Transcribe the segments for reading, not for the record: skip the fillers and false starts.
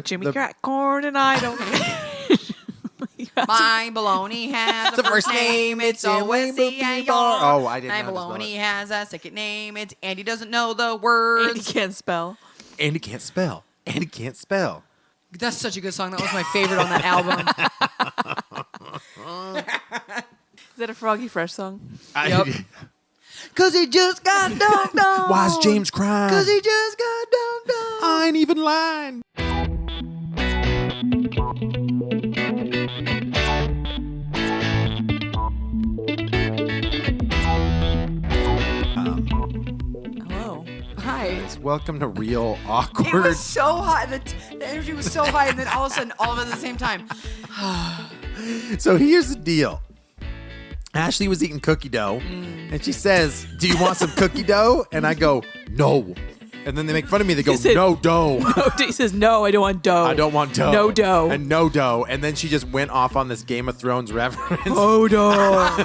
Jimmy crack corn and I don't. My baloney has a first name. It's O-S-C-A-R. Oh, I didn't My know baloney has a second name. It's Andy doesn't know the words. Andy can't spell. Andy can't spell. Andy can't spell. That's such a good song. That was my favorite on that album. Is that a Froggy Fresh song? Yep. Cause he just got dunked on. Why's James crying? Cause he just got dunked on. I ain't even lying. Hello. Hi. Welcome to Real It Awkward. was so high. The energy was so high, and then all of a sudden, all of it at the same time. So here's the deal. Ashley was eating cookie dough, and she says, "Do you want some cookie dough?" And I go, "No." And then they make fun of me. They go, He said- "No dough." He says, no, I don't want dough. I don't want dough. No dough. And no dough. And then she just went off on this Game of Thrones reference. Oh, dough.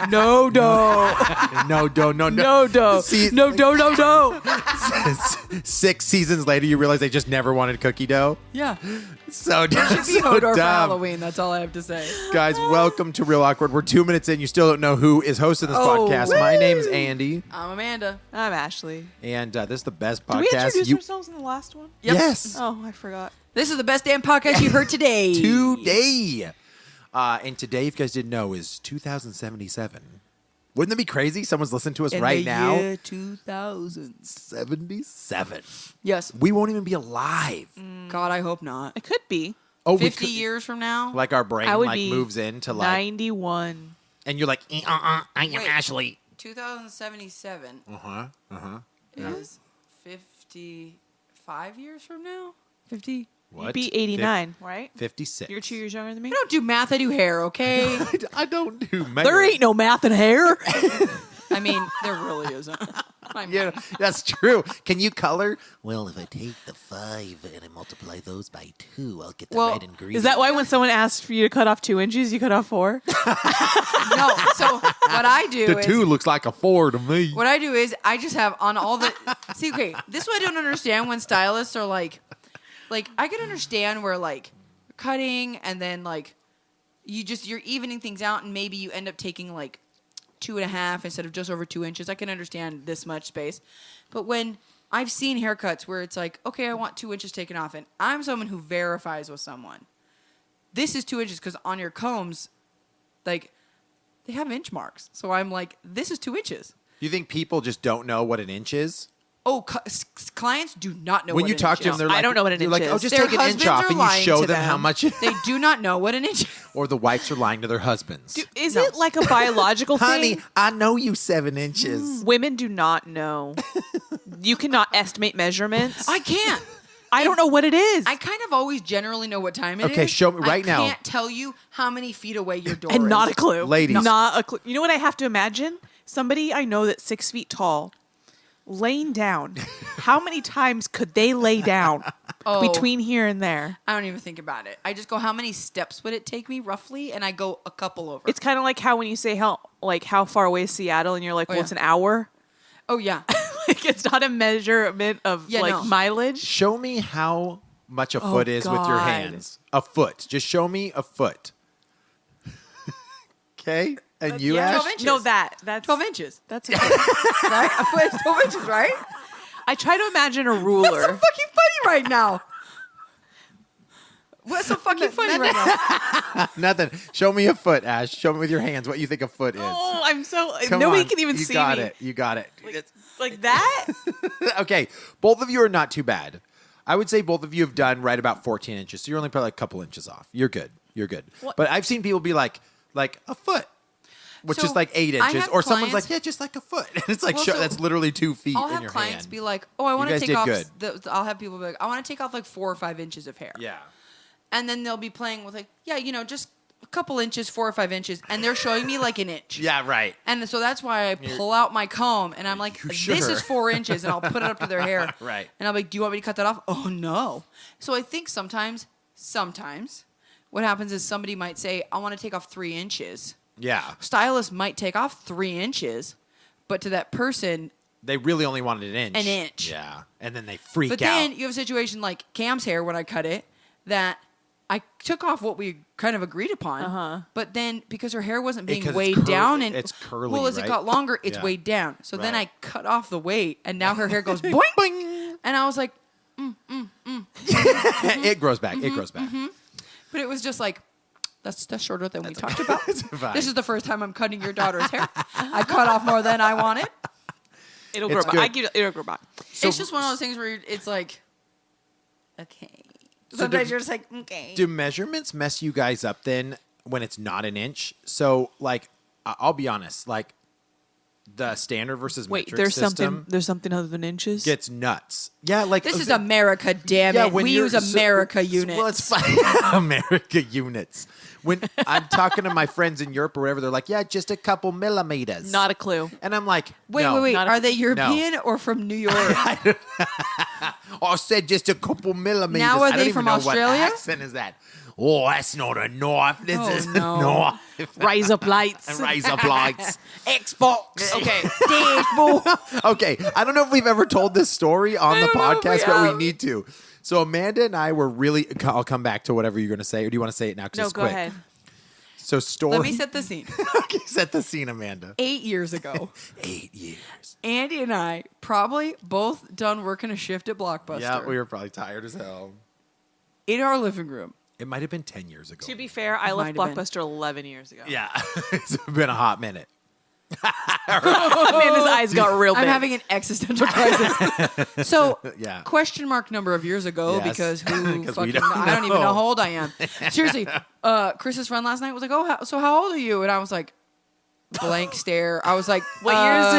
No dough. No dough. No, No dough. See, No dough, no dough. 6 seasons later, you realize they just never wanted cookie dough. Yeah. So Should be so Hodor for dumb. Halloween. That's all I have to say. Guys, welcome to Real Awkward. We're 2 minutes in. You still don't know who is hosting this Oh, podcast. My name's Andy, I'm Amanda. I'm Ashley. and this is the best Did we podcast. introduce ourselves in the last one? Yep. Yes, Oh, I forgot. This is the best damn podcast you heard today. today. And today, if you guys didn't know, is 2077. Wouldn't that be crazy? Someone's listening to us In right the now. year 2000. 77. Yes. We won't even be alive. God, I hope not. It could be. Oh, 50 years from now? Like our brain I would like be moves into like, 91. and you're like, I am Wait. Ashley. 2077 is 55 years from now? 50? What? You'd be 89, right? 56. You're 2 years younger than me? I don't do math, I do hair, okay? I don't do math. There ain't no math in hair. I mean, there really isn't. Yeah, that's true. Can you color? Well, if I take the 5 and I multiply those by 2, I'll get the Well, right ingredient. Is that why when someone asks for you to cut off 2 inches, you cut off 4? No, so what I do the is... 2 looks like a 4 to me? What I do is I just have on all the... See, okay, this is what I don't understand when stylists are like, I can understand where, like, cutting and then, like, you're evening things out and maybe you end up taking, like, 2.5 instead of just over 2 inches. I can understand this much space. But when I've seen haircuts where it's like, okay, I want 2 inches taken off, and I'm someone who verifies with someone. This is 2 inches because on your combs, like, they have inch marks. So I'm like, this is 2 inches. You think people just don't know what an inch is? Oh, clients do not know When what you an talk inch to them, is. they're like, I don't know what an you're inch like, is. oh, just Their take an inch husbands off, are and you lying show to them how them. much. They do not know what an inch is. Or the wives are lying to their husbands. Is it like a biological Honey, thing? I know you 7 inches. Women do not know. You cannot estimate measurements. I can't. I don't know what it is. I kind of always generally know what time it is. Okay, show me right now. I can't tell you how many feet away your door and is. not a clue. Ladies. Not a clue. You know what I have to imagine? Somebody I know that's 6 feet tall laying down. How many times could they lay down Oh. between here and there? I don't even think about it. I just go, how many steps would it take me roughly? And I go a couple over. It's kind of like how when you say how far away is Seattle and you're like, Oh, well, yeah. it's an hour. Oh, yeah. Like it's not a measurement of Yeah, no. mileage. Show me how much a foot is with your God. hands. A foot. Just show me a foot. Okay? And you, yeah, Ash? 12 inches. No, that's 12 inches. That's Right? A foot is 12 inches, right? I try to imagine a What's so ruler. fucking funny right now? What's so fucking funny right now? Nothing. Show me a foot, Ash. Show me with your hands what you think a foot is. Oh, I'm so Come nobody on. can even you see got me. it. You got it. Like that? Okay, both of you are not too bad. I would say both of you have done right about 14 inches. So you're only probably a couple inches off. You're good. You're good. What? But I've seen people be like a foot, which So, is like 8 I inches. have Or someone's clients- like, yeah, just like a foot. And it's like, Well, show, so that's literally 2 feet I'll in have your clients hand. be like, oh, I want to guys take did off. good. I'll have people be like, I want to take off like 4 or 5 inches of hair. Yeah. And then they'll be playing with like, yeah, just a couple inches, 4 or 5 inches. And they're showing me like an inch. Yeah, right. And so that's why I pull out my comb and I'm like, You this sure? is 4 inches. And I'll put it up to their hair. Right. And I'll be like, do you want me to cut that off? Oh, no. So I think sometimes, what happens is somebody might say, I want to take off 3 inches. Yeah. Stylist might take off 3 inches. But to that person, They really only wanted an inch. An inch. Yeah. And then they freak But out. then you have a situation like Cam's hair when I cut it that I took off what we kind of agreed upon. But then because her hair wasn't being Because it's weighed down and it's curly, well, as it right? got longer, it's Yeah. weighed down. So then Right. I cut off the weight, and now her hair goes boing, Boing. and I was like, It grows back. It grows back. but it was just like. That's shorter than we talked about. It's fine. This is the first time I'm cutting your daughter's hair. I cut off more than I wanted. It'll It's grow back. good. It'll grow back. It's just one of those things where it's like, okay. Sometimes you're just like, okay. Do measurements mess you guys up then when it's not an inch? So, like, I'll be honest, like, the standard versus Wait, metric there's system something other than inches. gets nuts. Yeah, like This is America, damn yeah, it. when We you're- use America units. Well, it's fine. America units. When I'm talking to my friends in Europe or whatever, they're like, "Yeah, just a couple millimeters." Not a clue. And I'm like, wait, no. wait. not a- Are they European or from New York? I said just a couple millimeters. Now are I don't they even from know Australia? What accent is that? Oh, that's not a knife. This Oh, is no. a knife. Rise up lights. And razor blades. Xbox. Okay. Dashboard. Okay, I don't know if we've ever told this story on the don't know if we podcast, but we have. need to. So Amanda and I were really. I'll come back to whatever you're going to say, or do you want to say it now? 'Cause No, it's go quick. ahead. So story. Let me set the scene. Okay, set the scene, Amanda. 8 years ago, 8 years. Andy and I probably both done working a shift at Blockbuster. Yeah, we were probably tired as hell. in our living room. It might have been 10 years ago. To be fair, I left Might have been. Blockbuster 11 years ago. Yeah, it's been a hot minute. Amanda's eyes got real big. I'm having an existential crisis. So, Yeah. question mark number of years ago, Yes. because who 'Cause we fucking, don't I don't even know. know how old I am. Seriously, Chris's friend last night was like, "Oh, so how old are you?" And I was like, blank stare. I was like, What year is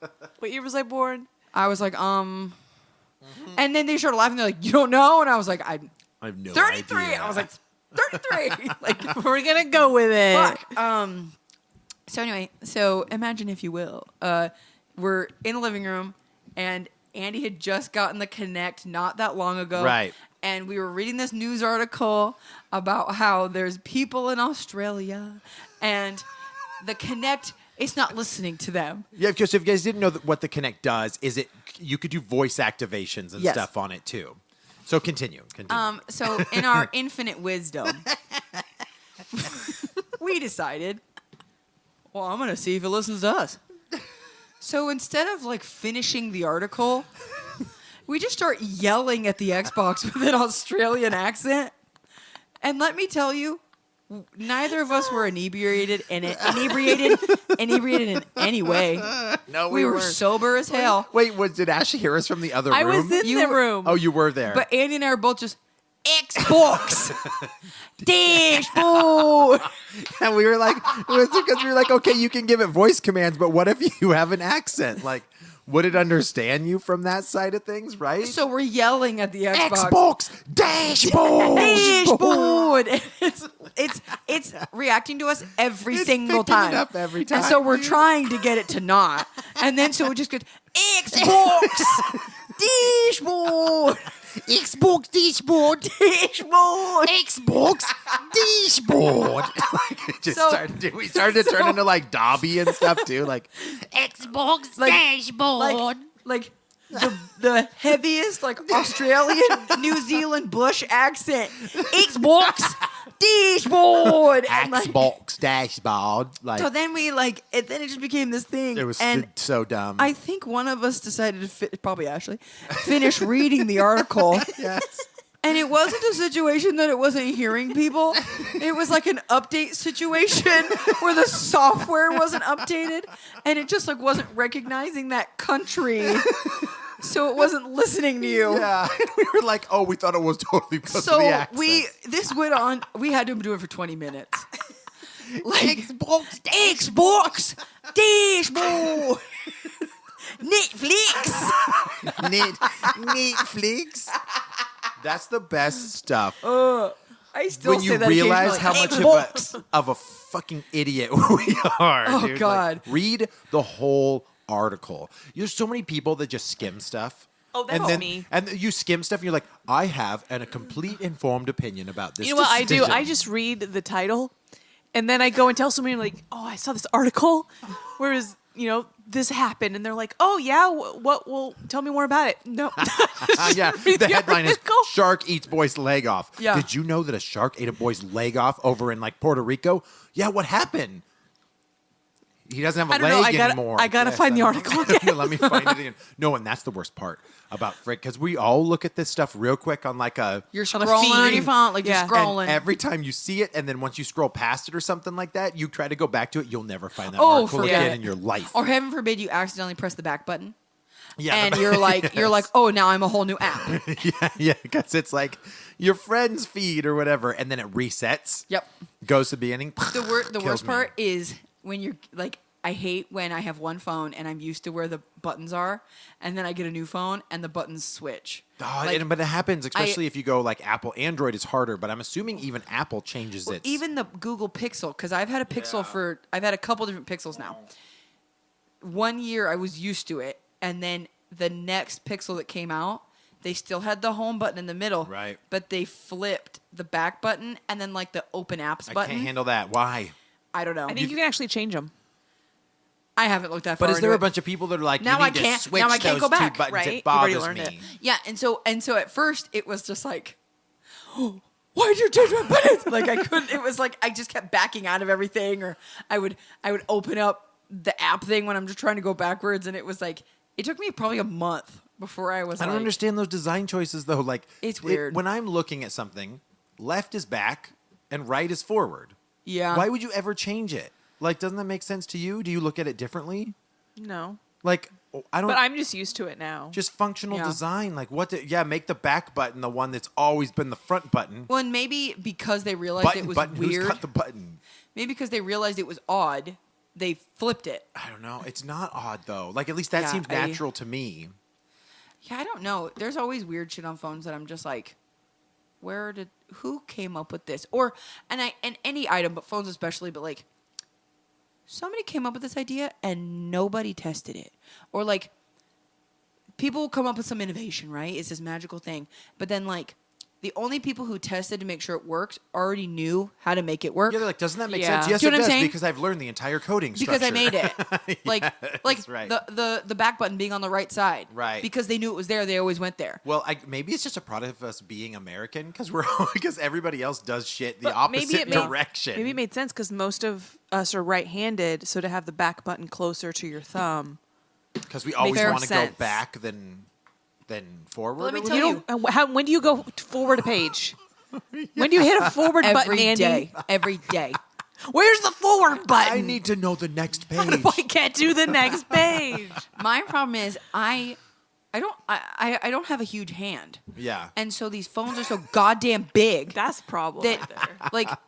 it? What year was I born? I was like, And then they started laughing. They're like, "You don't know?" And I was like, "I'm I have no 33." idea. I was like, 33. Like, We're gonna go with it. fuck. So anyway, so imagine if you will, we're in the living room, and Andy had just gotten the Connect not that long ago, Right. And we were reading this news article about how there's people in Australia, and the Connect is not listening to them. Yeah, because if you guys didn't know what the Kinect does, is it you could do voice activations and Yes. stuff on it too. So continue. So in our infinite wisdom, we decided, well, I'm gonna see if it listens to us. So instead of like finishing the article, we just start yelling at the Xbox with an Australian accent. And let me tell you, neither of us were inebriated in any way. No, We were sober as hell. Wait, did Ashley hear us from the other I room? was in You the were- room. Oh, you were there. But Andy and I are both just Xbox dashboard. and we were like, it was because we were like, okay, you can give it voice commands, but what if you have an accent? Like, would it understand you from that side of things, right? So we're yelling at the Xbox. Xbox dashboard. Dashboard. It's reacting to us every It's single picking it time. up every And time, so we're dude. trying to get it to not. And then so it just goes Xbox dashboard. Xbox dashboard. Dashboard. Xbox dashboard. Like, it just So- we started to turn into like Dobby and stuff too. Like Xbox Like- dashboard. Like the heaviest like Australian New Zealand bush accent. Xbox dashboard. And, like, Xbox dashboard. Like so then we like it. Then it just became this thing. it was and so dumb. I think one of us decided to probably Ashley finish reading the article. yes. And it wasn't a situation that it wasn't hearing people. It was like an update situation where the software wasn't updated and it just like wasn't recognizing that country. So it wasn't listening to you. Yeah. We were like, oh, we thought it was totally because of the So accent. this went on. We had to do it for 20 minutes. Like Xbox Xbox dashboard, Netflix. Netflix. That's the best stuff. I still When say you that realize occasionally. how much of a fucking idiot we are, Oh, dude. Like, God. read the whole article. There's so many people that just skim stuff. Oh, that's and then, me. And you skim stuff and you're like, I have a complete informed opinion about this. You know what I do? decision. I just read the title, and then I go and tell somebody like, "Oh, I saw this article." Whereas this happened, and they're like, oh yeah, what? Well, tell me more about it. No. Yeah, the headline is article. "Shark Eats Boy's Leg Off." Yeah. Did you know that a shark ate a boy's leg off over in like Puerto Rico? Yeah, what happened? He doesn't have a I don't know. leg I gotta- anymore. I gotta find the I don't article know. again. Let me find it again. No, and that's the worst part about Frick, because we all look at this stuff real quick on like a. You're On a scrolling on feed. your phone, like Yeah. you're scrolling. And every time you see it, and then once you scroll past it or something like that, you try to go back to it, you'll never find that Oh, article forget again it. in your life. or heaven forbid you accidentally press the back button, yeah, and the- you're like, Yes. oh, now I'm a whole new app. yeah, because it's like your friend's feed or whatever, and then it resets. Yep. Goes to the beginning. The kills worst me. part is when you're like, I hate when I have one phone and I'm used to where the buttons are, and then I get a new phone and the buttons switch. Oh, Like, but it happens, especially if you go like Apple. Android is harder, but I'm assuming even Apple changes it. even the Google Pixel, because I've had a Pixel I've had a couple different Pixels now. 1 year I was used to it, and then the next Pixel that came out, they still had the home button in the middle, Right. But they flipped the back button and then like the open apps I button. can't handle that. Why? I don't know. I think you can actually change them. I haven't looked that far. But is there into a it. bunch of people that are like, Now you I need can't- to switch now I can't those go back, two buttons? right? It You've already bothers learned me. it. Yeah, and so at first it was just like, oh, why'd you change my buttons? Like I couldn't. It was like I just kept backing out of everything, or I would open up the app thing when I'm just trying to go backwards, and it was like it took me probably a month before I was. I don't like, understand those design choices though. Like It's weird. when I'm looking at something, left is back and right is forward. Yeah. Why would you ever change it? Like, doesn't that make sense to you? Do you look at it differently? No, Like, I don't. but I'm just used to it now. just functional Yeah. design. Like, make the back button the one that's always been the front button. Well, and maybe because they realized it was Button. Who's weird. cut the button? Maybe because they realized it was odd, they flipped it. I don't know. It's not odd though. Like, at least that Yeah, seems natural to me. Yeah, I don't know. There's always weird shit on phones that I'm just like, who came up with this? And any item, but phones especially, but like, somebody came up with this idea and nobody tested it. Or like, people will come up with some innovation, right? It's this magical thing. But then like, the only people who tested to make sure it works already knew how to make it work. Yeah, they're like, doesn't that make Yeah. sense? Yes, Do you know it what I'm does saying? because I've learned the entire coding Because I structure. made it. Like Yes, right. the back button being on the right side. Right. Because they knew it was there, they always went there. Well, maybe it's just a product of us being American because everybody else does shit the But opposite it made- direction. Maybe it made sense because most of us are right-handed, so to have the back button closer to your thumb. Because we always Fair want to go sense. back than forward. Let me or tell whatever. you. When do you go forward a page? When do you hit a forward button, Every Andy? day. Every day. Where's the forward button? I need to know the next page. I can't do the next page. My problem is I don't have a huge hand. Yeah. And so these phones are so goddamn big That's the problem that right there.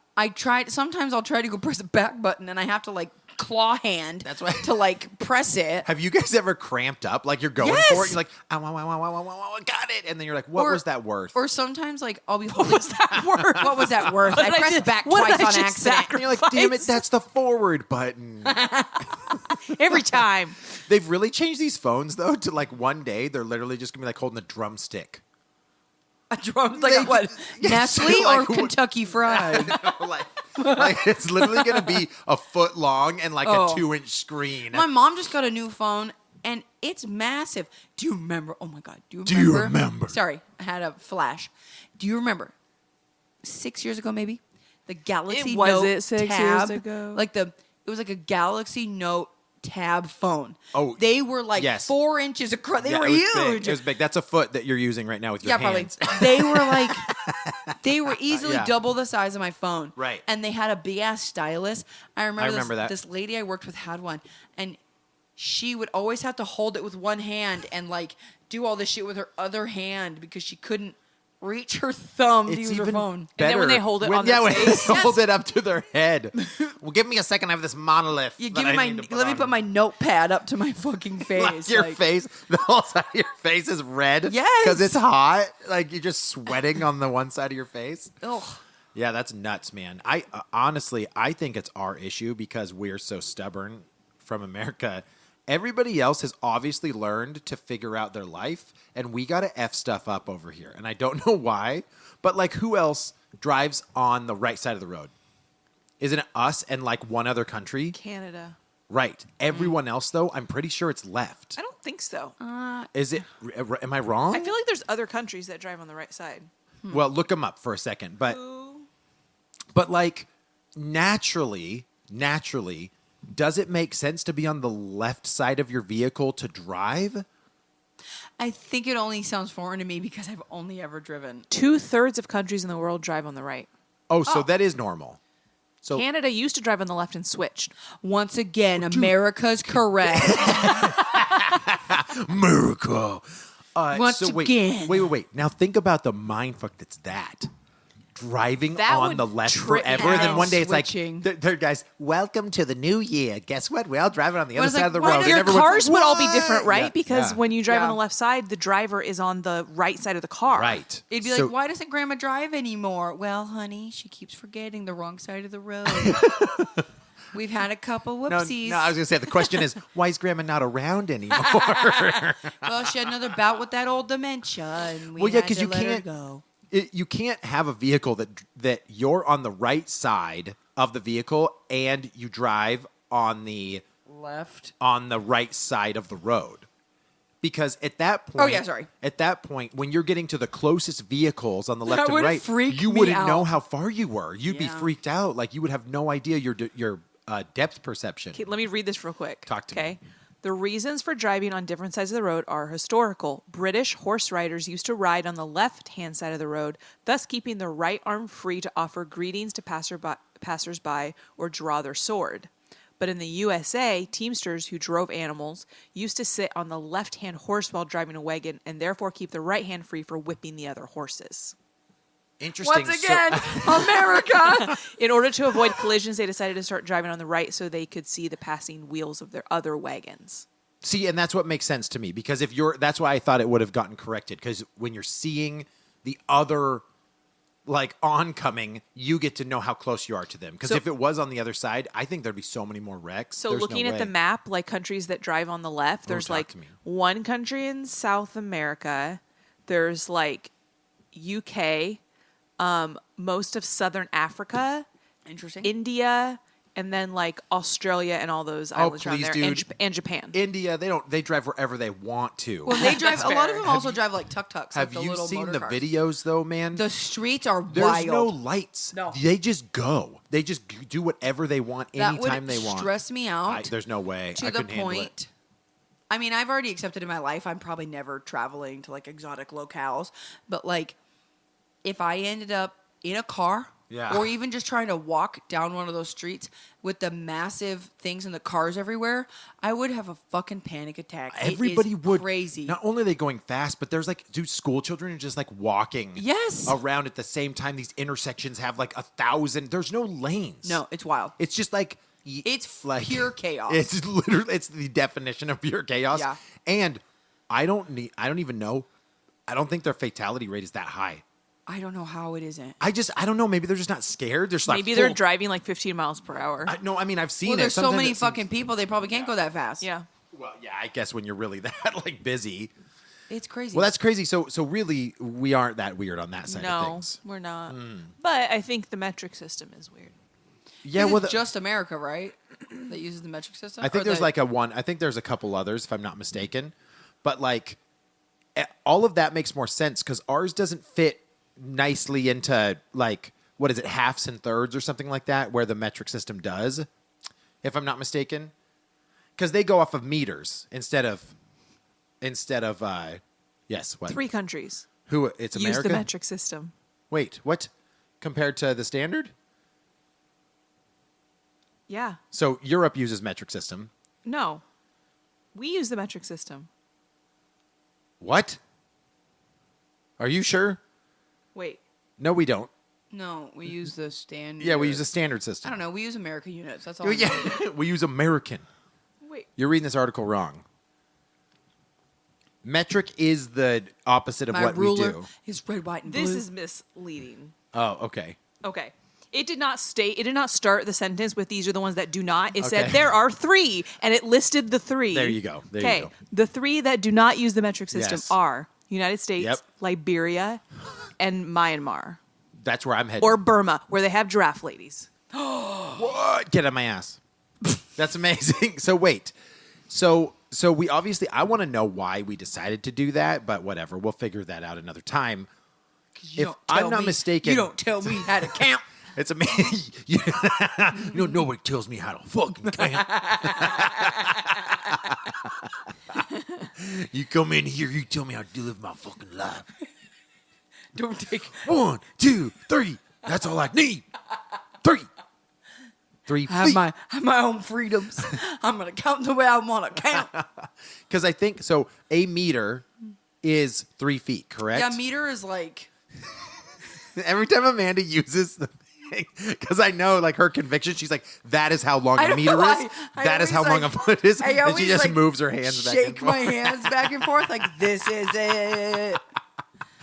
like sometimes I'll try to go press the back button and I have to like claw hand That's why- to like press it. Have you guys ever cramped up? Like you're going Yes! for it, you're like, ow, ow, ow, ow, ow, ow, ow, got it, and then you're like, what Or- was that worth? Or sometimes like I'll be holding was that worth? What was that worth? What I did I pressed do- back what did twice I on just accident. And you're like, damn it, sacrifice? that's the forward button. Every time. They've really changed these phones though to like one day they're literally just gonna be like holding a drumstick. A drum like They- what? Yes, Nestle like, or Kentucky Fried? like it's literally gonna be a foot long and like Oh. a 2-inch screen. My mom just got a new phone and it's massive. Do you remember? Oh my god, do you Do remember? you remember? Sorry, I had a flash. Do you remember? 6 years ago, maybe the Galaxy was Note it 6 years Tab, ago? it was like a Galaxy Note Tab phone. Oh, they were like yes. 4 inches across. They Yeah, were it was huge. Big. It was big. That's a foot that you're using right now with your Yeah, probably. hands. They were like, they were easily Yeah. double the size of my phone. Right. And they had a big ass stylus. I remember, that. This lady I worked with had one, and she would always have to hold it with one hand and like do all this shit with her other hand because she couldn't reach her thumb to It's use her even phone. And then when they hold it on their when face. they hold it up to their head. Well, give me a second. I have this monolith. You that give me I my. need to Let me on. put my notepad up to my fucking face. Like your like- face, the whole side of your face is red. Yes. because it's hot. Like you're just sweating on the one side of your face. Ugh. Yeah, that's nuts, man. I honestly, I think it's our issue because we're so stubborn from America. Everybody else has obviously learned to figure out their life, and we got to F stuff up over here. And I don't know why, but like who else drives on the right side of the road? Isn't it us and like one other country? Canada. Right. Everyone else, though, I'm pretty sure it's left. I don't think so. Is it? Am I wrong? I feel like there's other countries that drive on the right side. Well, look them up for a second. But like, naturally, does it make sense to be on the left side of your vehicle to drive? I think it only sounds foreign to me because I've only ever driven. 2/3 of countries in the world drive on the right. Oh, so that is normal. So Canada used to drive on the left and switched. Once again, America's correct. America. Once again. Wait. Now think about the mindfuck that's that. Driving That on would the left trip me forever, and then out. one day it's Switching. like, they're guys, welcome to the new year. Guess what? We're all driving on the other it's side like, of the why road. does And Your everyone's cars like, would all be "What?" different, right? Yeah, Because yeah. when you drive on Yeah. the left side, the driver is on the right side of the car. Right. It'd be So- like, why doesn't Grandma drive anymore? Well, honey, she keeps forgetting the wrong side of the road. We've had a couple No, whoopsies. I was going to say, the question is, why is Grandma not around anymore? Well, she had another bout with that old dementia, and we Well, yeah, had 'cause to you let her can't- go. You can't have a vehicle that you're on the right side of the vehicle and you drive on the Left. right side of the road. Because at that point, Oh, yeah, sorry. At that point, when you're getting to the closest vehicles on the left That and would right, freak you me wouldn't know out. how far you were. You'd be Yeah. freaked out. Like you would have no idea your depth perception. Okay, let me read this real quick. Talk to me. Okay. The reasons for driving on different sides of the road are historical. British horse riders used to ride on the left-hand side of the road, thus keeping their right arm free to offer greetings to passersby or draw their sword. But in the USA, teamsters who drove animals used to sit on the left-hand horse while driving a wagon and therefore keep the right hand free for whipping the other horses. Interesting. Once So- again, America. In order to avoid collisions, they decided to start driving on the right so they could see the passing wheels of their other wagons. See, and that's what makes sense to me because that's why I thought it would have gotten corrected because when you're seeing the other like oncoming, you get to know how close you are to them. Because So- if it was on the other side, I think there'd be so many more wrecks. So There's no looking at way. the map, like countries that drive on the left, there's talk like to me. one country in South America. There's like UK, most of Southern Africa, Interesting. India, and then like Australia and all those islands around please, there, dude. and Japan. India, they drive wherever they want to. well, they drive. A lot of fair. them also drive like tuk-tuks. have like the you little seen motor the cars. videos though, man? The streets are There's wild. no lights. No. They just go. They just do whatever they want that anytime would they want. stress me out. There's no way. to I the couldn't handle it. point. I mean, I've already accepted in my life I'm probably never traveling to like exotic locales, but like if I ended up in a car Yeah. or even just trying to walk down one of those streets with the massive things in the cars everywhere, I would have a fucking panic attack. Everybody it is would. crazy. Not only are they going fast, but there's like, dude, school children are just like walking Yes. around at the same time. These intersections have like 1,000. There's no lanes. No, it's wild. It's just like It's pure chaos. It's literally it's the definition of pure chaos. Yeah. And I don't even know. I don't think their fatality rate is that high. I don't know how it isn't. I don't know. Maybe they're just not scared. They're just like Maybe they're full- driving like 15 miles per hour. No, I mean I've seen Well, it. there's so Sometimes many it seems- fucking people, they probably can't go that fast. yeah. Well, yeah, I guess when you're really that like busy. It's crazy. Well, that's crazy. So really, we aren't that weird on that side of No, things. we're not. But I think the metric system is weird. Yeah, It's well, just America, right? That uses the metric system. I think Or there's the- like I think there's a couple others, if I'm not mistaken. But like, all of that makes more sense because ours doesn't fit nicely into like what is it, halves and thirds or something like that, where the metric system does, if I'm not mistaken, because they go off of meters instead of yes, what 3 countries who it's use America. the metric system. Wait, what? Compared to the standard? Yeah. So Europe uses metric system. No. We use the metric system. What? Are you sure? Wait. No, we don't. No, we use the standard. Yeah, we use a standard system. I don't know. We use America units. That's all. Oh, I know. yeah, we use American. Wait. You're reading this article wrong. Metric is the opposite of My what we ruler do. is red, white, and This blue. is misleading. Oh, okay. Okay. It did not start the sentence with these are the ones that do not. It Okay. said there are 3 and it listed the 3. There you go. There you okay. go. The 3 that do not use the metric system Yes. are United States, Yep. Liberia, and Myanmar. That's where I'm headed. Or Burma, where they have giraffe ladies. what? Get on my ass. That's amazing. So wait. So we obviously I want to know why we decided to do that, but whatever. We'll figure that out another time. If I'm not mistaken, you don't tell me how to count. it's amazing. You know, nobody tells me how to fucking count. You come in here, you tell me how to live my fucking life. Don't take 1, 2, 3. That's all I need. 3. 3 have feet. my own freedoms. I'm gonna count the way I want to count. Because I think so. A meter is 3 feet, correct? Yeah, meter is like Every time Amanda uses the thing, because I know like her conviction, she's like, "That is how long I a don't meter know is. why. I That is how always, long a foot is." I And she always, just like, moves her hands back and shake forth. my hands back and forth like this is it.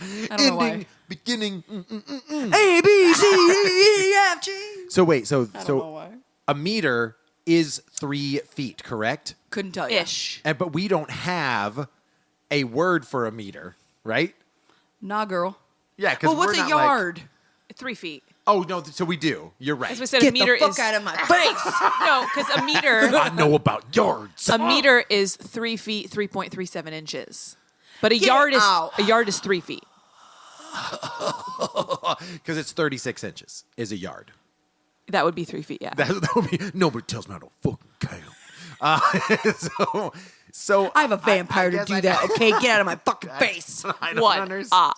I don't know Ending, why. beginning. A B C D E F G. So wait, I don't know so why. a meter is 3 feet, correct? Couldn't tell you. Ish. But we don't have a word for a meter, right? Nah, girl. Yeah, because Well, what's a yard? 3 feet. Oh no, so we do. You're right. As we said, Get a meter the fuck is out of my face. no, because a meter I know about yards. a meter is 3 feet, 3.37 inches. But a Get yard out. is 3 feet. Because it's 36 inches is a yard. That would be 3 feet. Yeah. That would be, nobody tells me how to fucking count. So I have a vampire to guess do I that. know. Okay, get out of my fucking face. I don't One. understand.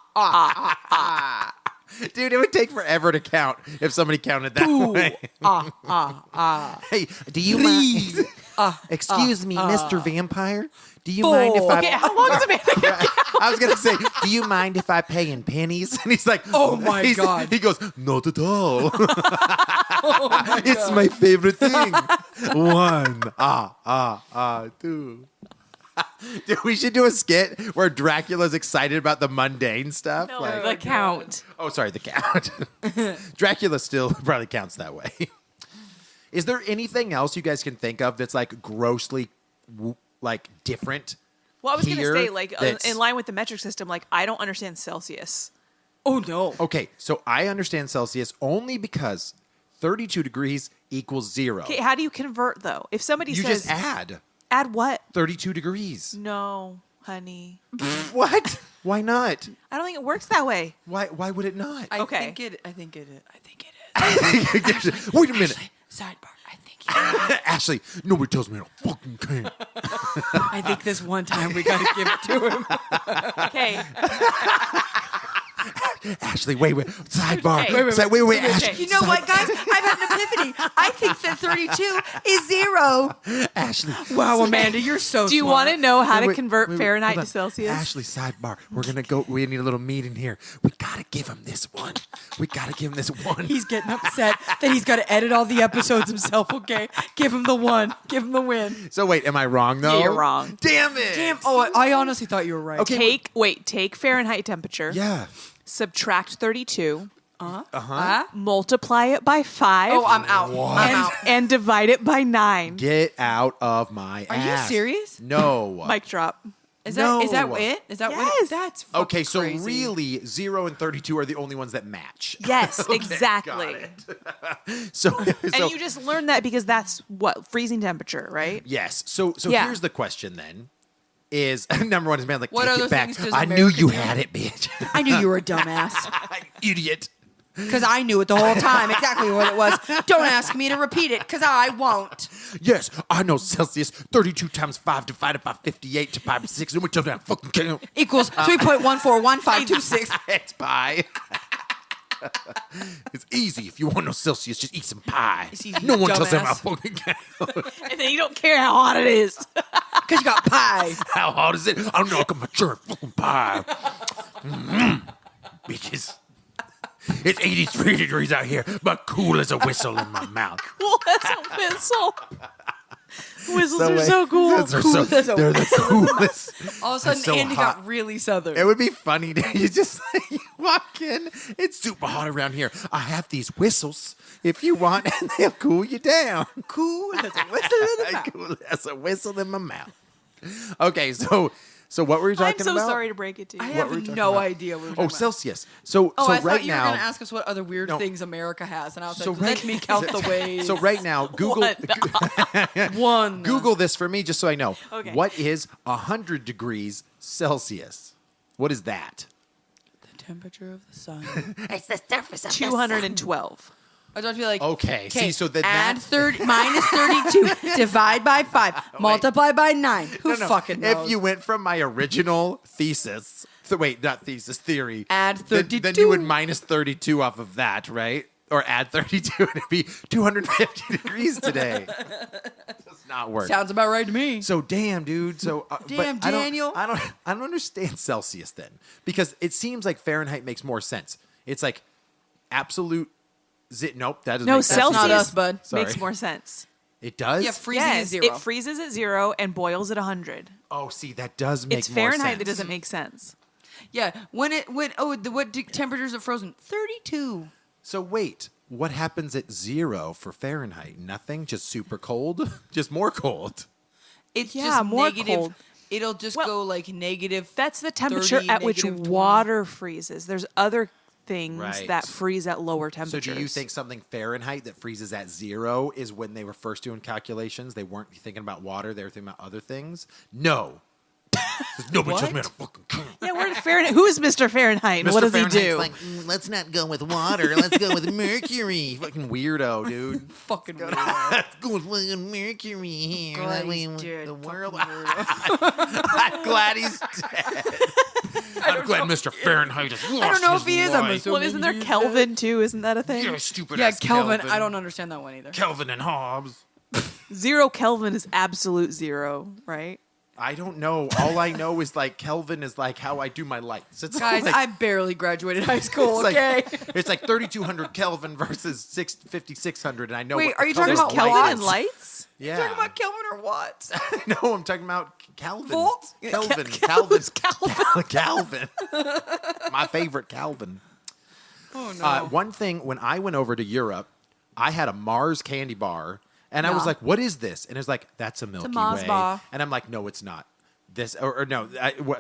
Dude, it would take forever to count if somebody counted that way. Hey, do you mind? Excuse me, Mr. Vampire. Do you mind if I? Okay, how long is a man? I was gonna say, do you mind if I pay in pennies? And he's like, Oh my God. He goes, not at all. It's my favorite thing. 1, 2. Dude, we should do a skit where Dracula's excited about the mundane stuff. No, like- the count. Oh, sorry, the count. Dracula still probably counts that way. Is there anything else you guys can think of that's like grossly like different? Well, I was going to here say, like, that's- in line with the metric system, like, I don't understand Celsius. Oh no. Okay, so I understand Celsius only because 32 degrees equals 0. Okay, how do you convert, though? If somebody You says, just add add what? 32 degrees. No, honey. What? Why not? I don't think it works that way. Why would it not? I Okay. think it is. Wait a minute. Sidebar. I think it is. Ashley, nobody tells me how to fucking count. I think this one time we gotta give it to him. Okay. Ashley, wait. Sidebar. Okay. Wait, Ashley. Okay. You know what, guys? I've had an epiphany. I think that 32 is 0. Ashley. Wow, Amanda, you're so Do you smart. want to know how to Wait, convert wait, Fahrenheit hold to on. Celsius? Ashley, sidebar. We're gonna go. We need a little meeting here. We gotta give him this one. We gotta give him this one. He's getting upset that he's got to edit all the episodes himself, okay? Give him the one. Give him the win. So wait, am I wrong though? Yeah, you're wrong. Damn it. Damn. Oh, I honestly thought you were right. Okay. Take Fahrenheit temperature, Yeah. subtract 32, Huh? multiply it by 5, Oh, I'm out. I'm out. and divide it by 9. Get out of my Are you ass. serious? No. Mic drop. Is that it? Is that Yes. what? That's fucking Okay, so crazy. really, 0 and 32 are the only ones that match. Yes, Okay, exactly. got it. So, And you just learned that because that's what freezing temperature, right? yes. So Yeah. here's the question then. Is number one is man like What take other it back. things does I knew America you do? had it, bitch. I knew you were a dumbass Idiot. because I knew it the whole time exactly what it was. Don't ask me to repeat it because I won't. Yes, I know Celsius. 32 times 5 divided by 58 divided by 6. And we tell that fucking count. Equals 3.141526. It's pie. It's easy. If you want no Celsius, just eat some pie. easy, No one tells them dumbass. how fucking count. And then you don't care how hot it is. Because you got pie. How hot is it? I'm not gonna mature fucking pie. Bitches. It's 83 degrees out here, but cool as a whistle in my mouth. Cool as a whistle. Whistles are so cool. They're they're the coolest. All of a sudden, so Andy hot. got really southern. It would be funny to you just like, you walk in. It's super hot around here. I have these whistles if you want, and they'll cool you down. cool as a whistle in the mouth. Cool as a whistle in my mouth. Okay, so So what were you I'm talking so about? sorry to break it to you. I What have were we talking no about? idea what we're Oh, talking about. Celsius. So Oh, so I right thought you were now. going to ask us what other weird No. things America has, and I was So like, right- let me count the ways. So right now, Google One. Google this for me just so I know. Okay. What is 100 degrees Celsius? What is that? The temperature of the sun. It's the surface of the sun. 212. I was about to be like, Okay, see, so then add that- 30 minus 32, divide by 5, multiply by 9. Who No. fucking knows? If you went from my original thesis, not thesis, theory. Add then 32. you would minus 32 off of that, right? Or add 32 and it'd be 250 degrees today. Does not work. Sounds about right to me. So damn, dude. So but Damn, Daniel. I don't understand Celsius then, because it seems like Fahrenheit makes more sense. It's like absolute. Nope, that doesn't. No, make sense. Celsius Celsius not us, bud. Sorry. makes more sense. It does. Yeah, freezing is Yes, 0. it freezes at 0 and boils at 100. Oh, see, that does make It's more Fahrenheit sense. that doesn't make sense. Yeah, temperatures it frozen? 32. So wait, what happens at 0 for Fahrenheit? Nothing. Just super cold. Just more cold. It's Yeah, just more negative. cold. It'll just Well, go like negative. That's the temperature 30, at which negative 20. water freezes. There's other things Right. that freeze at lower So temperatures. do you think something Fahrenheit that freezes at 0 is when they were first doing calculations? They weren't thinking about water. They were thinking about other things. No. 'Cause nobody just made a fucking can. Yeah, we're in Fahrenheit. Who is Mr. Fahrenheit? And what does he do? Like, let's not go with water. Let's go with mercury. Fucking weirdo, dude. Fucking weird. Let's go with fucking mercury here. Glad That way he's dead. the Fucking world. weirdo. I'm glad he's dead. I'm glad Mr. Fahrenheit is lost. I don't know his if he is. I'm life. assuming Well, isn't there he's Kelvin too? Isn't that a thing? Yeah, stupid Yeah, ass Kelvin. I don't understand that one either. Kelvin and Hobbes. 0 Kelvin is absolute 0, right? I don't know. All I know is like Kelvin is like how I do my lights. It's Guys, like, I barely graduated high school. it's Okay. like it's like 3,200 Kelvin versus 5,600, and I know. Wait, what are you the talking color There's about of Kelvin light and is. lights? Yeah. Talking about Kelvin or what? No, I'm talking about Calvin. Volts? Kelvin. Who's Calvin. Calvin. My favorite Calvin. Oh no. One thing, when I went over to Europe, I had a Mars candy bar, and I was Yeah. like, "What is this?" And it's like, "That's a Milky Mars Way." bar. And I'm like, "No, it's not." This or no,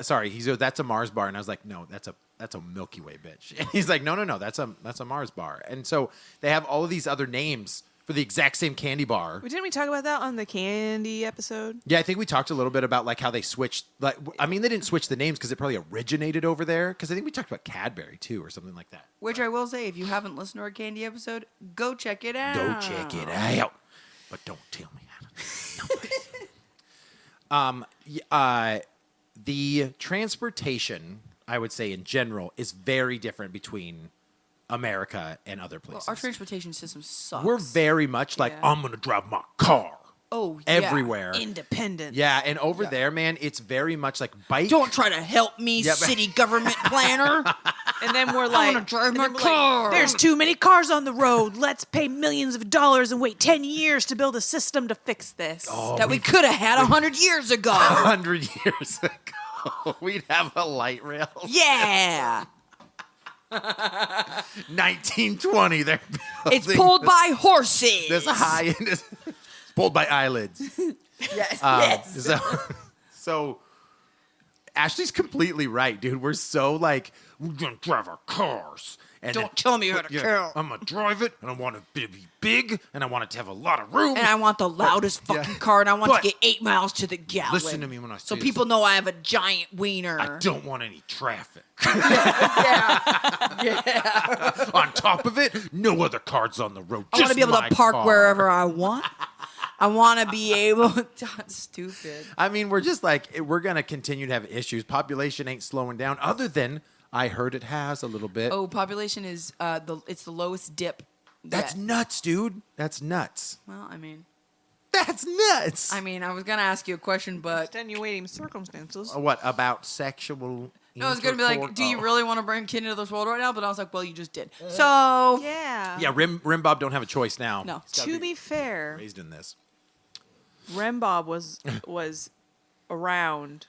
sorry. He said, "That's a Mars bar," and I was like, "No, that's a Milky Way, bitch." And he's like, "No, that's a Mars bar." And so they have all of these other names for the exact same candy bar. Didn't we talk about that on the candy episode? Yeah, I think we talked a little bit about like how they switched. Like, I mean, they didn't switch the names because it probably originated over there. Because I think we talked about Cadbury too, or something like that. Which I will say, if you haven't listened to our candy episode, go check it out. Go check it out, but don't tell me how to. The transportation, I would say in general, is very different between America and other Well, places. our transportation system sucks. We're very much like, Yeah. I'm gonna drive my car oh yeah. everywhere. Independent. Yeah, and over Yeah. there, man, it's very much like bike. Don't try to help me, Yeah, but- city government planner. And then we're like, wanna drive and my then we're like, car. there's too many cars on the road. Let's pay millions of dollars and wait 10 years to build a system to fix this. that we could have had 100 years ago. 100 years ago, we'd have a light rail. Yeah. 1920, they're It's building pulled by horses. this high end. It's pulled by eyelids. Yes. So Ashley's completely right, dude. We're so like, we're gonna drive our cars. And Don't then- tell me how to kill. I'm gonna drive it, and I want it to be big, and I want it to have a lot of room. And I want the loudest Yeah. fucking car, and I want But- to get 8 miles to the gallon. Listen to me when I say So this. people know I have a giant wiener. I don't want any traffic. Yeah. On top of it, no other cars on the road. I want to just be able my to park car. wherever I want. I want to be able to. Stupid. I mean, we're just like, we're going to continue to have issues. Population ain't slowing down, other than I heard it has a little bit. Oh, population is it's the lowest dip. That's yet. nuts, dude. That's nuts. Well, I mean, That's nuts. I was gonna ask you a question, but Extenuating circumstances. What about sexual? no, I was gonna be like, intercourse? do you Oh. really want to bring a kid into this world right now? But I was like, well, you just did. So Yeah. Yeah, Rim Bob don't have a choice now. No. He's gotta To be fair, raised in this. Rem Bob was around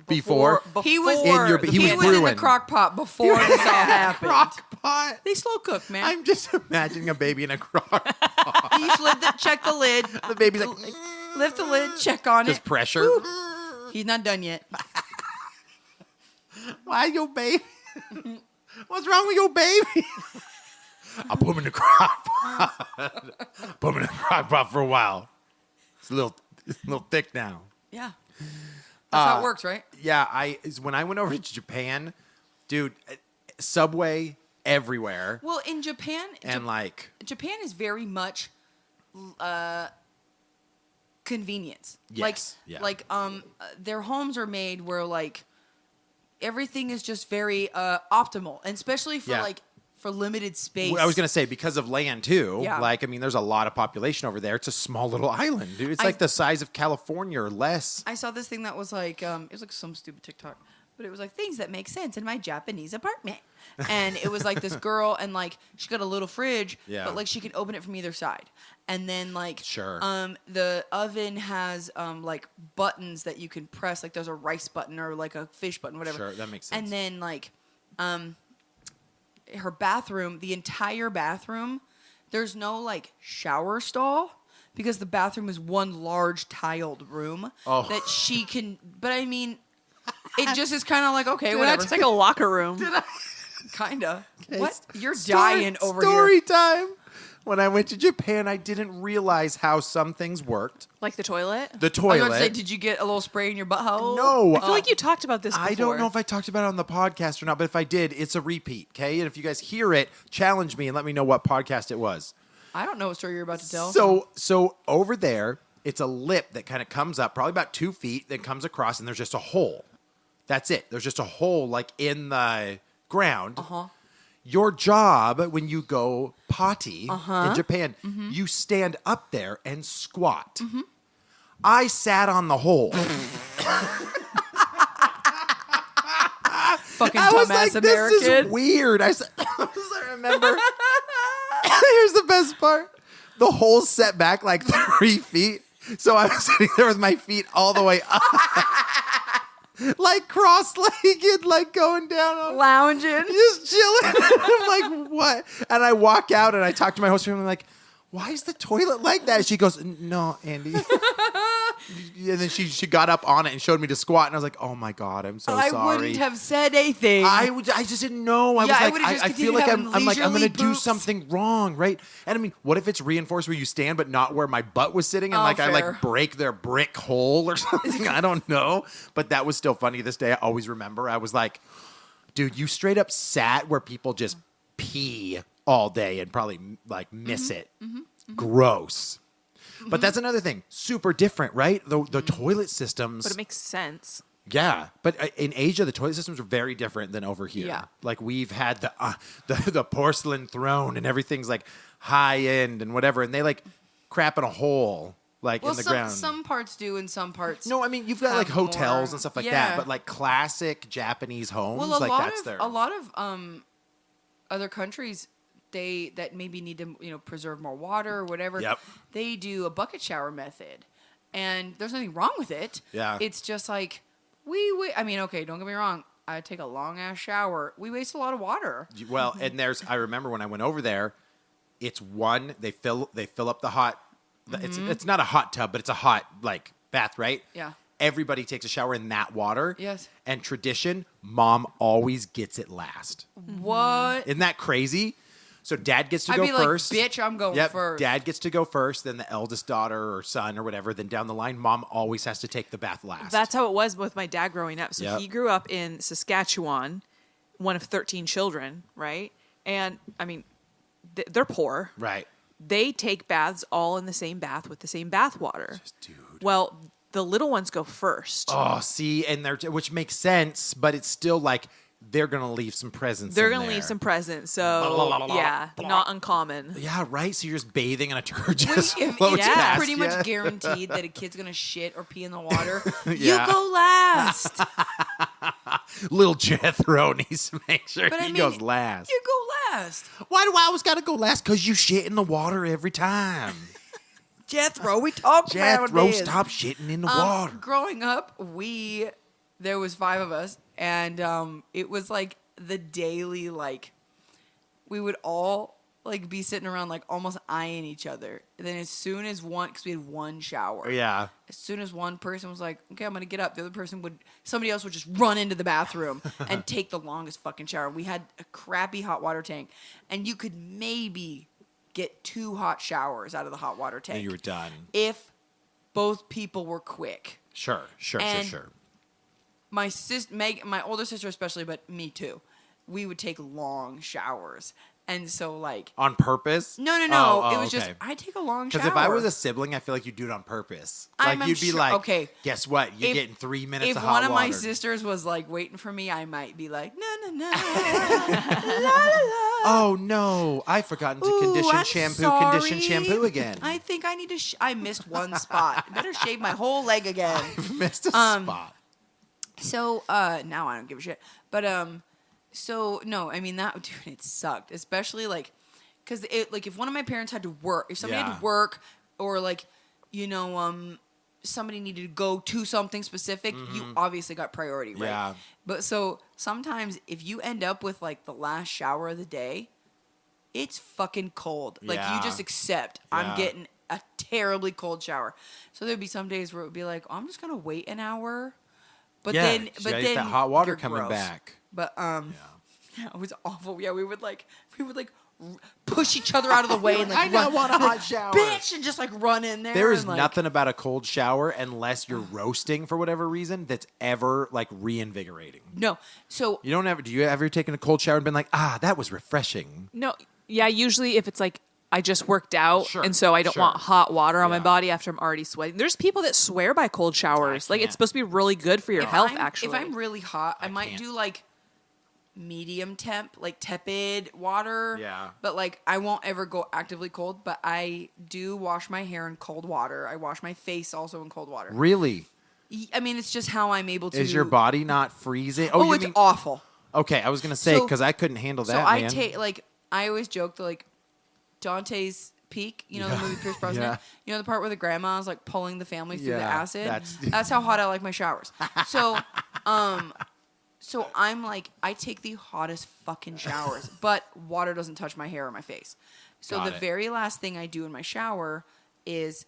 Before he was In your- he was in brewing. the crock pot before this all happened. crock pot. They slow cook, man. I'm just imagining a baby in a crock. Each check the lid. The baby's like, Lift the lid, check on just it. pressure. He's not done yet. Why your baby? What's wrong with your baby? I'll put him in the crock pot. Put him in the crock pot for a while. It's a little thick now. Yeah. That's how it works, right? Yeah, when I went over to Japan, dude, Subway everywhere. Well, in Japan, And like, Japan is very much convenience. Yes, yeah. Their homes are made where like everything is just very optimal, and especially for Yeah. for limited space. I was gonna say because of land too. Yeah. Like, I mean, there's a lot of population over there. It's a small little island, dude. It's like the size of California or less. I saw this thing that was like it was like some stupid TikTok, but it was like things that make sense in my Japanese apartment. And it was like this girl, and like she got a little fridge, Yeah. but like she can open it from either side. And then like Sure. the oven has like buttons that you can press, like there's a rice button or like a fish button, whatever. Sure, that makes sense. And then like her bathroom, the entire bathroom, there's no like shower stall because the bathroom is one large tiled room Oh. that she can. But I mean, it just is kind of like okay, Dude, whatever. that's like a locker room. Kinda. What? You're Story- dying over story here. time. When I went to Japan, I didn't realize how some things worked. Like the toilet. The I was toilet. about to say, did you get a little spray in your butthole? No, I feel like you talked about this before. I don't know if I talked about it on the podcast or not, but if I did, it's a repeat, okay? And if you guys hear it, challenge me and let me know what podcast it was. I don't know what story you're about to tell. So over there, it's a lip that kind of comes up, probably about 2 feet, that comes across, and there's just a hole. That's it. There's just a hole like in the ground. Your job when you go potty in Japan, you stand up there and squat. I sat on the hole. Fucking I was dumbass like, American. this is weird. I remember. Here's the best part. The hole set back like 3 feet. So I was sitting there with my feet all the way up. Like cross-legged, like going down on Lounging. just chilling. I'm like, what? And I walk out and I talk to my host and I'm like, why is the toilet like that? She goes, no, Andy. And then she got up on it and showed me to squat. And I was like, oh my God, I'm so I sorry. wouldn't have said anything. I just didn't know. I Yeah, I was would've like, just I feel continued like having I'm going leisurely to do poops. something wrong, right? And I mean, what if it's reinforced where you stand, but not where my butt was sitting, and Oh, like I fair. like break their brick hole or something? I don't know. But that was still funny. This day, I always remember. I was like, dude, you straight up sat where people just pee all day and probably like miss it. Gross. But that's another thing. Super different, right? The toilet systems. But it makes sense. Yeah, but in Asia, the toilet systems are very different than over here. Yeah. Like we've had the porcelain throne and everything's like high end and whatever, and they like crap in a hole like well, in the ground. some parts do, and some parts. No, I mean you've got like have hotels more- and stuff like yeah. that, but like classic Japanese homes, Well, like that's their. a lot of other countries that maybe need to preserve more water or whatever. Yep. They do a bucket shower method, and there's nothing wrong with it. Yeah. It's just like I mean, okay, don't get me wrong. I take a long ass shower. We waste a lot of water. Well, and I remember when I went over there, it's one they fill up the hot. It's not a hot tub, but it's a hot like bath, right? Yeah. Everybody takes a shower in that water. Yes. And tradition, mom always gets it last. What? Isn't that crazy? So dad gets to I'd go be like, first. bitch, I'm going Yep. first. Dad gets to go first, then the eldest daughter or son or whatever. Then down the line, mom always has to take the bath last. That's how it was with my dad growing up. So Yep. he grew up in Saskatchewan, one of 13 children, right? And I mean, they're poor. right. They take baths all in the same bath with the same bath water. Dude. Well, the little ones go first. Oh, see, and which makes sense, but it's still like they're gonna leave some presents. They're in going to there. leave some presents. So, yeah, not uncommon. Yeah, right. So you're just bathing and a turd just If floats it's past pretty ya. much guaranteed that a kid's gonna shit or pee in the water, Yeah. you go last. Little Jethro needs to make sure But I he mean, goes last. You go last. Why do I always gotta go last? Because you shit in the water every time. Jethro, we talked about Jethro, this. stop shitting in the water. Growing up, there was 5 of us, and it was like the daily we would all like be sitting around like almost eyeing each other. And then as soon as because we had one shower. Yeah. As soon as one person was like, okay, I'm gonna get up, the other person somebody else would just run into the bathroom and take the longest fucking shower. We had a crappy hot water tank, and you could maybe get 2 hot showers out of the hot water tank. And you were done. If both people were quick. Sure. And my my older sister especially, but me too, we would take long showers. And so, like... On purpose? No. Oh, it was okay. just, I take a long shower. Because if I was a sibling, I feel like you'd do it on purpose. Like, I'm you'd be sure- like, okay. guess what? You're If- getting 3 minutes If of hot one of water. my sisters was, like, waiting for me, I might be like, no. Oh, no. I've forgotten to condition I'm shampoo again. I think I need to... I missed one spot. I better shave my whole leg again. missed a spot. So, now I don't give a shit. But, so, no, I mean, that, dude, it sucked. Especially, like... Because, like, if one of my parents had to work, if somebody had to work, or, like, you know, somebody needed to go to something specific, you obviously got priority, right? Yeah. But so, sometimes, if you end up with, like, the last shower of the day, it's fucking cold. Like, Yeah. you just accept, Yeah. I'm getting a terribly cold shower. So, there'd be some days where it would be like, oh, I'm just going to wait an hour. But Yeah, then, you but gotta then get that hot water you're coming gross. back. But, yeah, it was awful. Yeah, we would push each other out of the way and like I now run, want a like, hot shower. bitch, and just like run in there. There is and, like, nothing about a cold shower unless you're roasting for whatever reason that's ever like reinvigorating. No, so You don't ever. Do you ever taken a cold shower and been like, that was refreshing? No, yeah, usually if it's like I just worked out Sure, and so I don't sure. want hot water on my Yeah. body after I'm already sweating. There's people that swear by cold showers. Like can't. it's supposed to be really good for your if health, I'm, actually. if I'm really hot, I might can't. do like medium temp, like tepid water. Yeah. But like I won't ever go actively cold. But I do wash my hair in cold water. I wash my face also in cold water. Really? I mean, it's just how I'm able to. Is your body not freezing? Oh, you it's mean- awful. Okay, I was gonna say So- because I couldn't handle that. So I man. take like I always joke that like Dante's Peak, you know the Yeah. movie Pierce Brosnan. Yeah. You know the part where the grandma is like pulling the family through the Yeah, acid. that's- That's how hot I like my showers. So, so I'm like I take the hottest fucking showers, but water doesn't touch my hair or my face. So Got the it. very last thing I do in my shower is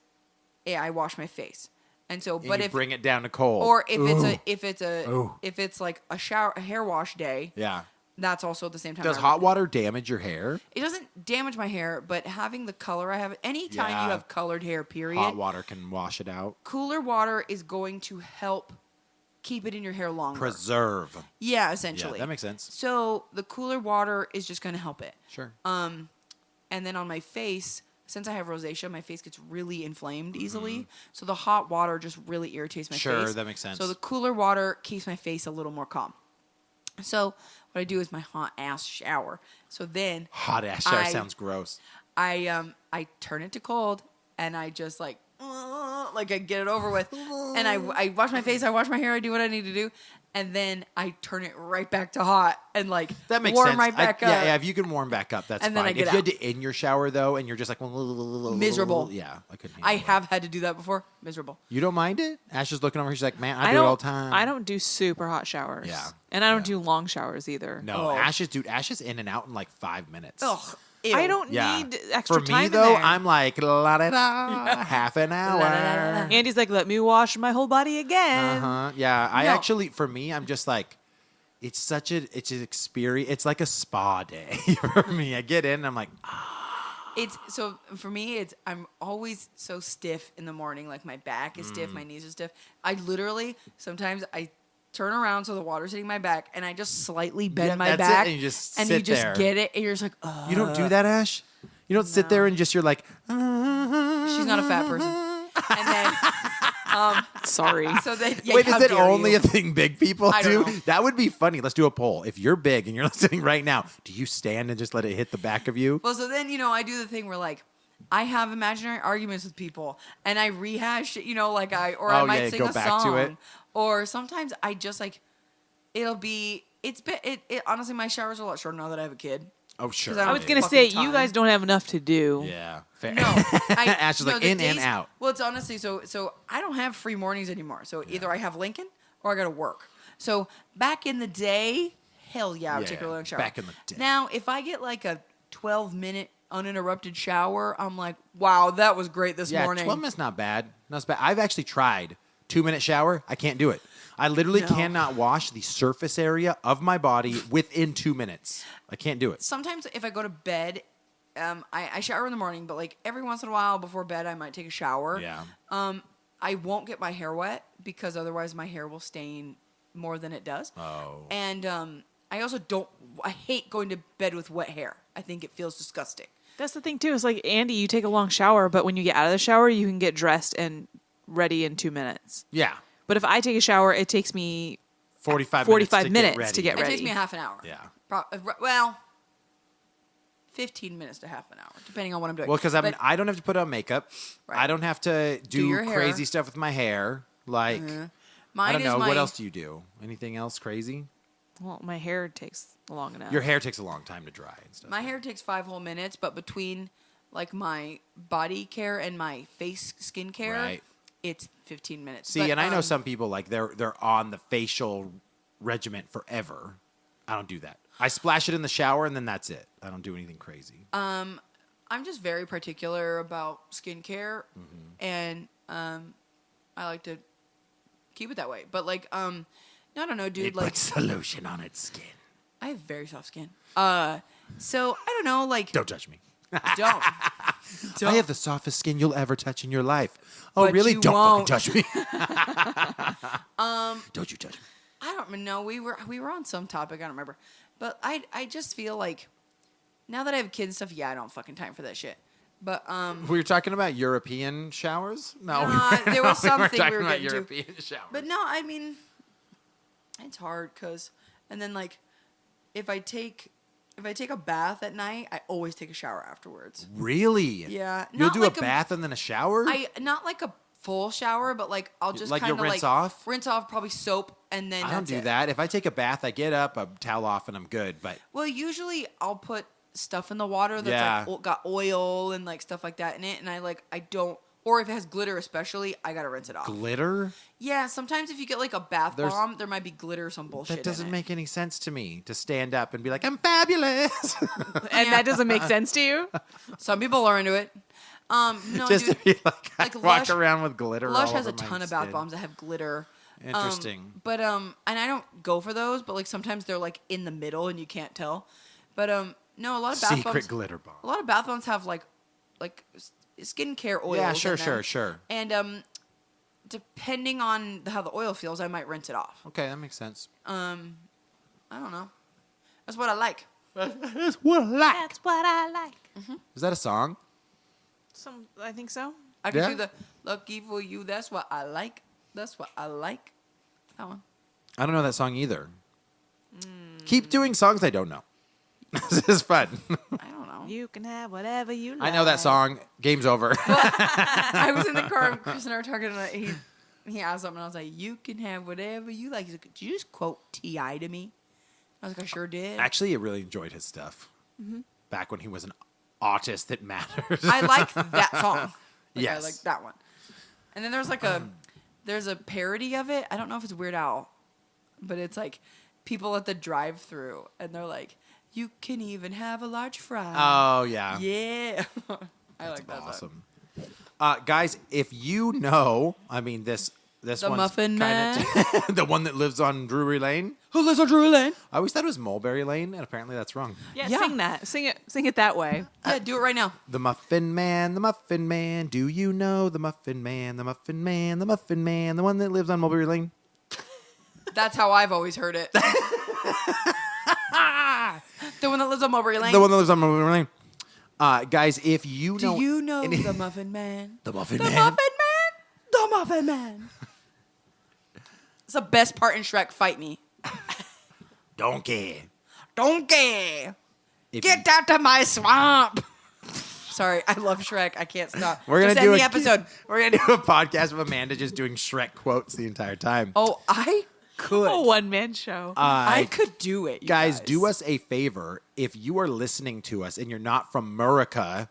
I wash my face. And so, And but you if bring it down to cold, or if Ooh. if it's like a hair wash day, yeah. that's also at the same time. Does I- hot water damage your hair? It doesn't damage my hair, but having the color I have, anytime Yeah. you have colored hair, period, Hot water can wash it out. cooler water is going to help keep it in your hair longer. Preserve. Yeah, essentially. Yeah, that makes sense. So the cooler water is just going to help it. Sure. And then on my face, since I have rosacea, my face gets really inflamed easily. So the hot water just really irritates my face. Sure, that makes sense. So the cooler water keeps my face a little more calm. So what I do is my hot ass shower. So then Hot ass shower I- sounds gross. I turn it to cold and I just like I get it over with, and I wash my face, I wash my hair, I do what I need to do, and then I turn it right back to hot and like That makes warm sense. right back up. Yeah, if you can warm back up, that's And fine. then I get if you had out. to in your shower though, and you're just like Miserable. Yeah, I couldn't. I handle it. have had to do that before. Miserable. You don't mind it? Ash is looking over. She's like, man, I, I do it don't all the time. I don't do super hot showers. Yeah. And I don't do long showers either. No, Oh. Ash is in and out in like 5 minutes. Ugh. Ew. I don't Yeah. need extra For time me in though, there. I'm like la da da, half an hour. La, da, da, da, da. Andy's like, let me wash my whole body again. Uh-huh. Yeah, I No. actually, for me, I'm just like, it's an experience. It's like a spa day for me. I get in, and I'm like, It's so for me. It's I'm always so stiff in the morning. Like my back is stiff, my knees are stiff. I literally sometimes I turn around so the water's hitting my back, and I just slightly bend Yeah, my that's it, back, and you just and sit you just there. get it, and you're just like, ugh. you don't do that, Ash. You don't sit there and just you're like, She's not a fat person. And then Sorry. so then yeah, Wait, how is it dare only you? a thing big people I do? don't know. That would be funny. Let's do a poll. If you're big and you're listening right now, do you stand and just let it hit the back of you? Well, so then I do the thing where like I have imaginary arguments with people, and I rehash it. I I Oh, might yeah, sing go a back song, to it. or sometimes I just like it'll be. It's been it honestly my showers are a lot shorter now that I have a kid. Oh, sure. 'Cause I I was Yeah. going to Fucking say, you time. guys don't have enough to do. Yeah, fair. No, Ash is no, like the in and days- out. Well, it's honestly so I don't have free mornings anymore. So either I have Lincoln or I got to work. So back in the day, hell yeah, I would Yeah, take a long shower. back in the day. Now, if I get like a 12-minute uninterrupted shower, I'm like, wow, that was great this Yeah, morning. 12 minutes not bad. Not bad. I've actually tried 2-minute shower. I can't do it. I literally No. cannot wash the surface area of my body within 2 minutes. I can't do it. Sometimes if I go to bed, I shower in the morning, but like every once in a while before bed, I might take a shower. Yeah. I won't get my hair wet because otherwise my hair will stain more than it does. Oh. And I also I hate going to bed with wet hair. I think it feels disgusting. That's the thing too. Is like Andy, you take a long shower, but when you get out of the shower, you can get dressed and ready in 2 minutes. Yeah. But if I take a shower, it takes me 45 45 minutes minutes to get It ready. takes me a half an hour. Yeah. Well, 15 minutes to half an hour, depending on what I'm doing. Well, because But- I don't have to put on makeup. Right. I don't have to do your hair. crazy stuff with my hair. Like, I mine don't is know. my, What else do you do? Anything else crazy? Well, my hair takes long enough. Your hair takes a long time to dry and stuff. My hair takes 5 whole minutes, but between like my body care and my face skincare, Right. it's 15 minutes. See, But, and I know some people like they're on the facial regimen forever. I don't do that. I splash it in the shower and then that's it. I don't do anything crazy. I'm just very particular about skincare, Mm-hmm. and I like to keep it that way. But like, I don't know, dude. it Like, puts lotion on its skin. I have very soft skin. So I don't know. Like, Don't touch me. don't. I have the softest skin you'll ever touch in your life. Oh, But really? you Don't won't. fucking touch me. Don't you touch me. I don't know. We were on some topic. I don't remember. But I just feel like now that I have kids and stuff, yeah, I don't fucking time for that shit. But We were talking about European showers? No. there was something we talking were about getting to. European showers. But no, I mean, it's hard because, and then like, if I take a bath at night, I always take a shower afterwards. Really? Yeah, You'll not do like a bath and then a shower? not like a full shower, but like I'll just Like kind you'll of rinse off? rinse off, probably soap, and then I don't that's do it. that. If I take a bath, I get up, I towel off, and I'm good. But Well, usually I'll put stuff in the water that's Yeah. like got oil and like stuff like that in it, and I don't. Or if it has glitter, especially, I gotta rinse it off. glitter? Yeah, sometimes if you get like a bath There's- bomb, there might be glitter or some bullshit. That doesn't in it. make any sense to me to stand up and be like, I'm fabulous. And that doesn't make sense to you? Some people are into it. No, Just dude, to be like, I like walk Lush- around with glitter. Lush all has a over my ton of bath skin. bombs that have glitter. Interesting. But and I don't go for those, but like sometimes they're like in the middle and you can't tell. But no, a lot of bath Secret bombs. glitter bomb. A lot of bath bombs have like skincare oils. Yeah, in sure, them. sure, sure. And depending on how the oil feels, I might rinse it off. Okay, that makes sense. I don't know. That's what I like. That's what I like. That's what I like. Is that a song? I think so. I can Yeah? do the lucky for you. That's what I like. That's what I like. That one. I don't know that song either. Keep doing songs I don't know. This is fun. I don't know. You can have whatever you like. I know that song. Game's over. I was in the car and Chris and I were talking and he asked something and I was like, you can have whatever you like. He's like, did you just quote T.I. to me? I was like, I sure did. Actually, I really enjoyed his stuff. Back when he was an artist that matters. I like that song. Like, Yes. I like that one. And then there's like there's a parody of it. I don't know if it's Weird Al, but it's like people at the drive-through and they're like, you can even have a large fry. Oh, yeah. Yeah. I like that song. Awesome. Guys, if you know, I mean, this The one's Muffin kinda the one that lives on Drury Lane. Who lives on Drury Lane? I always thought it was Mulberry Lane, and apparently that's wrong. Yeah, Yeah. sing that. Sing it that way. Yeah, do it right now. The Muffin Man, the Muffin Man. Do you know the Muffin Man, the Muffin Man, the Muffin Man, the one that lives on Mulberry Lane? That's how I've always heard it. The one that lives on Mulberry Lane. The one that lives on Mulberry Lane. Guys, if you Do know, you know any- the Muffin Man? the Muffin The Man? Muffin Man? The Muffin Man. It's the best part in Shrek. Fight me. Donkey. Donkey. If Get out of my swamp. Sorry, I love Shrek. I can't stop. We're gonna Just do end a the episode. We're gonna do a podcast of Amanda just doing Shrek quotes the entire time. Oh, I could. A one-man show. I could do it, you Guys, do us a favor. If you are listening to us and you're not from America,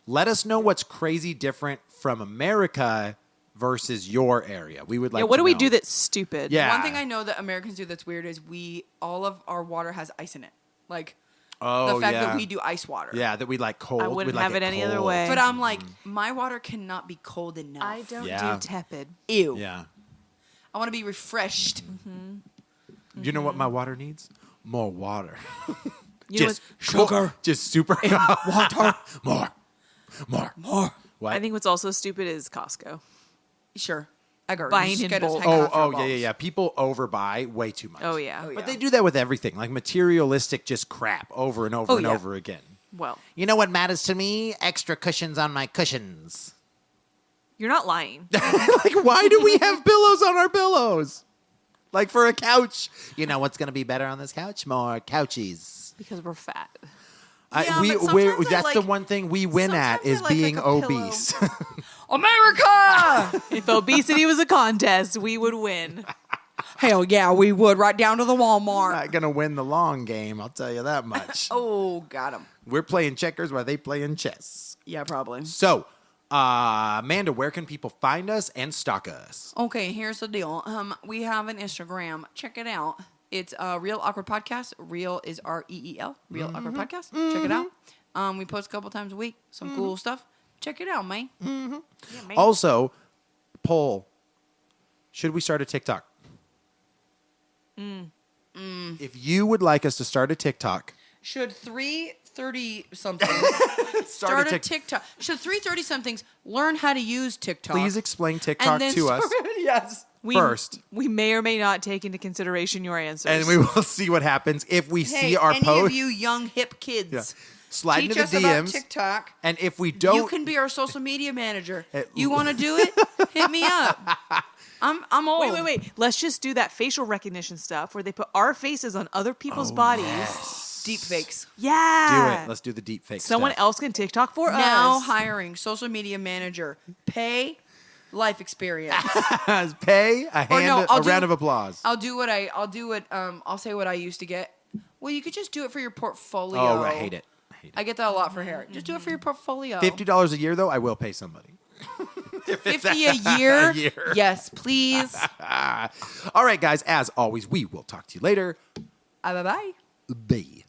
let us know what's crazy different from America versus your area. We would like. yeah, what to do we know. do that's stupid? Yeah. One thing I know that Americans do that's weird is all of our water has ice in it. Like, Oh, the fact yeah. that we do ice water. Yeah, that we like cold. I wouldn't we'd like have it any other cold. way. But I'm like, my water cannot be cold enough. I don't Yeah. do tepid. Ew. Yeah. I want to be refreshed. You know what my water needs? More water. You know just what- sugar. Just super water. More. What? I think what's also stupid is Costco. Sure. I agree. Buying Just in get us bulk. hang out for Oh, balls. yeah. People overbuy way too much. Oh yeah. Oh, yeah. But they do that with everything, like materialistic just crap over and over Oh, and yeah. over again. Well, You know what matters to me? Extra cushions on my cushions. you're not lying. Like, why do we have pillows on our pillows? Like for a couch. You know what's going to be better on this couch? More couchies. Because we're fat. Yeah, but sometimes I that's the like- one thing we win at sometimes I is like, being like, a pillow. obese. America! If obesity was a contest, we would win. Hell yeah, we would. Right down to the Walmart. Not going to win the long game, I'll tell you that much. Oh, got him. We're playing checkers while they playing chess. Yeah, probably. So, Amanda, where can people find us and stalk us? Okay, here's the deal. We have an Instagram. Check it out. It's Real Awkward Podcast. Real is REEL. Real Awkward Podcast. Check it out. We post a couple times a week. Some cool stuff. Check it out, man. Yeah, man. Also, poll. Should we start a TikTok? If you would like us to start a TikTok, Should 330 somethings start start a TikTok? Should 330 somethings learn how to use TikTok? please explain TikTok to us Yes. first. We may or may not take into consideration your answers. And we will see what happens if we Hey, see our any post. of you young hip kids, Yeah. Slide teach into us the about DMs. TikTok. And if we don't, You can be our social media manager. Eh, You want to do it? Hit me up. I'm old. Wait. Let's just do that facial recognition stuff where they put our faces on other people's bodies. Deep fakes. do Yeah. it. Let's do the deep fake. Someone stuff. else can TikTok for Now us. hiring social media manager. Pay life experience. Pay a Or no, I'll do- round of applause. I'll say what I used to get. Well, you could just do it for your portfolio. Oh, I hate it. I get that a lot for hair. Just do it for your portfolio. $50 a year, though, I will pay somebody. 50 a year? A year. Yes, please. All right, guys. As always, we will talk to you later. Bye bye. Bye.